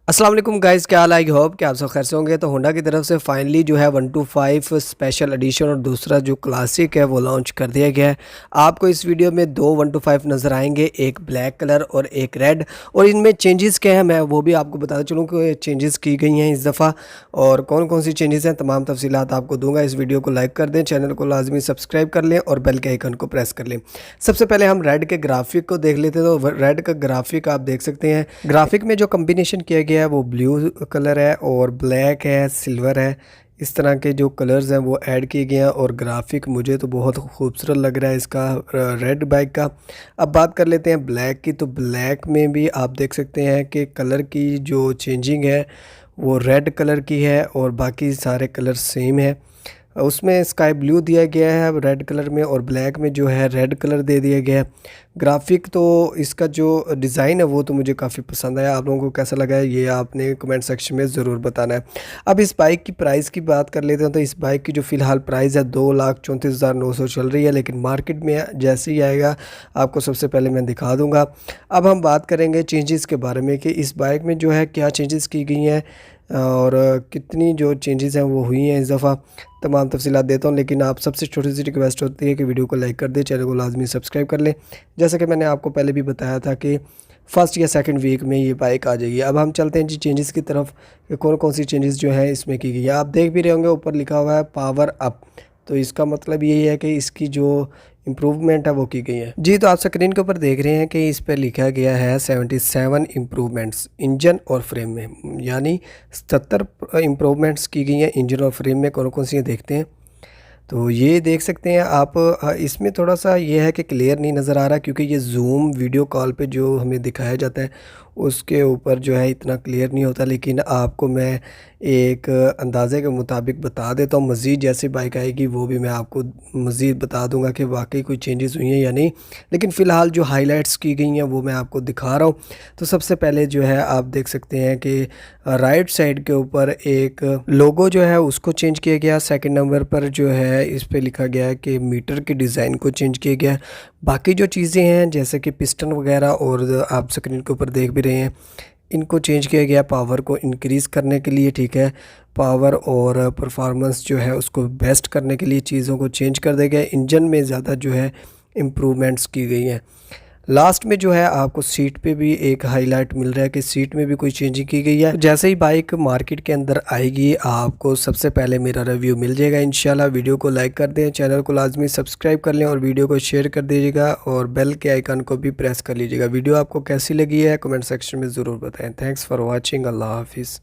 अस्सलाम वालेकुम गाइस, क्या हाल है? आई होप कि आप सब खैर से होंगे। तो होंडा की तरफ से फाइनली जो है 125 स्पेशल एडिशन और दूसरा जो क्लासिक है वो लॉन्च कर दिया गया है। आपको इस वीडियो में दो 125 नज़र आएंगे, एक ब्लैक कलर और एक रेड। और इनमें चेंजेस क्या है मैं वो भी आपको बताता चलूँ कि चेंजेस की गई हैं इस दफ़ा और कौन कौन सी चेंजेस हैं, तमाम तफसीलात आपको दूंगा। इस वीडियो को लाइक कर दें, चैनल को लाजमी सब्सक्राइब कर लें और बेल के आइकन को प्रेस कर लें। सबसे पहले हम रेड के ग्राफिक को देख लेते हैं। तो रेड का ग्राफिक आप देख सकते हैं। ग्राफिक में जो कम्बिनेशन किया गया है वो ब्लू कलर है और ब्लैक है, सिल्वर है। इस तरह के जो कलर्स हैं वो ऐड किए गए हैं और ग्राफिक मुझे तो बहुत खूबसूरत लग रहा है इसका रेड बाइक का। अब बात कर लेते हैं ब्लैक की। तो ब्लैक में भी आप देख सकते हैं कि कलर की जो चेंजिंग है वो रेड कलर की है और बाकी सारे कलर सेम है। उसमें स्काई ब्लू दिया गया है रेड कलर में और ब्लैक में जो है रेड कलर दे दिया गया है। ग्राफिक तो इसका जो डिज़ाइन है वो तो मुझे काफ़ी पसंद आया। आप लोगों को कैसा लगा है ये आपने कमेंट सेक्शन में ज़रूर बताना है। अब इस बाइक की प्राइस की बात कर लेते हैं। तो इस बाइक की जो फ़िलहाल प्राइस है 2,34,900 चल रही है, लेकिन मार्केट में जैसे ही आएगा आपको सबसे पहले मैं दिखा दूँगा। अब हम बात करेंगे चेंजेस के बारे में कि इस बाइक में जो है क्या चेंजेस की गई हैं और कितनी जो चेंजेस हैं वो हुई हैं इस दफ़ा। तमाम तफसीलात देता हूँ, लेकिन आप सबसे छोटी सी रिक्वेस्ट होती है कि वीडियो को लाइक कर दें, चैनल को लाजमी सब्सक्राइब कर लें। जैसा कि मैंने आपको पहले भी बताया था कि फर्स्ट या सेकंड वीक में ये बाइक आ जाएगी। अब हम चलते हैं जी चेंजेस की तरफ कि कौन कौन सी चेंजेस जो हैं इसमें की गई है। आप देख भी रहे होंगे ऊपर लिखा हुआ है पावर अप। तो इसका मतलब यही है कि इसकी जो इम्प्रूवमेंट है वो की गई है जी। तो आप स्क्रीन के ऊपर देख रहे हैं कि इस पर लिखा गया है 77 इम्प्रूवमेंट्स इंजन और फ्रेम में, यानी 77 इम्प्रूवमेंट्स की गई हैं इंजन और फ्रेम में। कौन कौन सी हैं देखते हैं। तो ये देख सकते हैं आप। इसमें थोड़ा सा ये है कि क्लियर नहीं नज़र आ रहा क्योंकि ये जूम वीडियो कॉल पे जो हमें दिखाया जाता है उसके ऊपर जो है इतना क्लियर नहीं होता, लेकिन आपको मैं एक अंदाज़े के मुताबिक बता देता हूँ। मज़ीद जैसी बाइक आएगी वो भी मैं आपको मज़ीद बता दूंगा कि वाकई कोई चेंजेस हुई हैं या नहीं, लेकिन फ़िलहाल जो हाइलाइट्स की गई हैं वो मैं आपको दिखा रहा हूँ। तो सबसे पहले जो है आप देख सकते हैं कि राइट साइड के ऊपर एक लोगो जो है उसको चेंज किया गया। सेकंड नंबर पर जो है इस पे लिखा गया है कि मीटर के डिज़ाइन को चेंज किया गया। बाकी जो चीज़ें हैं जैसे कि पिस्टन वगैरह और आप स्क्रीन के ऊपर देख भी रहे हैं इनको चेंज किया गया पावर को इंक्रीज़ करने के लिए, ठीक है। पावर और परफॉर्मेंस जो है उसको बेस्ट करने के लिए चीज़ों को चेंज कर दिया गया। इंजन में ज़्यादा जो है इम्प्रूवमेंट्स की गई हैं। लास्ट में जो है आपको सीट पे भी एक हाईलाइट मिल रहा है कि सीट में भी कोई चेंजिंग की गई है। तो जैसे ही बाइक मार्केट के अंदर आएगी आपको सबसे पहले मेरा रिव्यू मिल जाएगा इंशाल्लाह। वीडियो को लाइक कर दें, चैनल को लाजमी सब्सक्राइब कर लें और वीडियो को शेयर कर दीजिएगा और बेल के आइकन को भी प्रेस कर लीजिएगा। वीडियो आपको कैसी लगी है कमेंट सेक्शन में ज़रूर बताएँ। Thanks for watching. अल्लाह हाफिज़।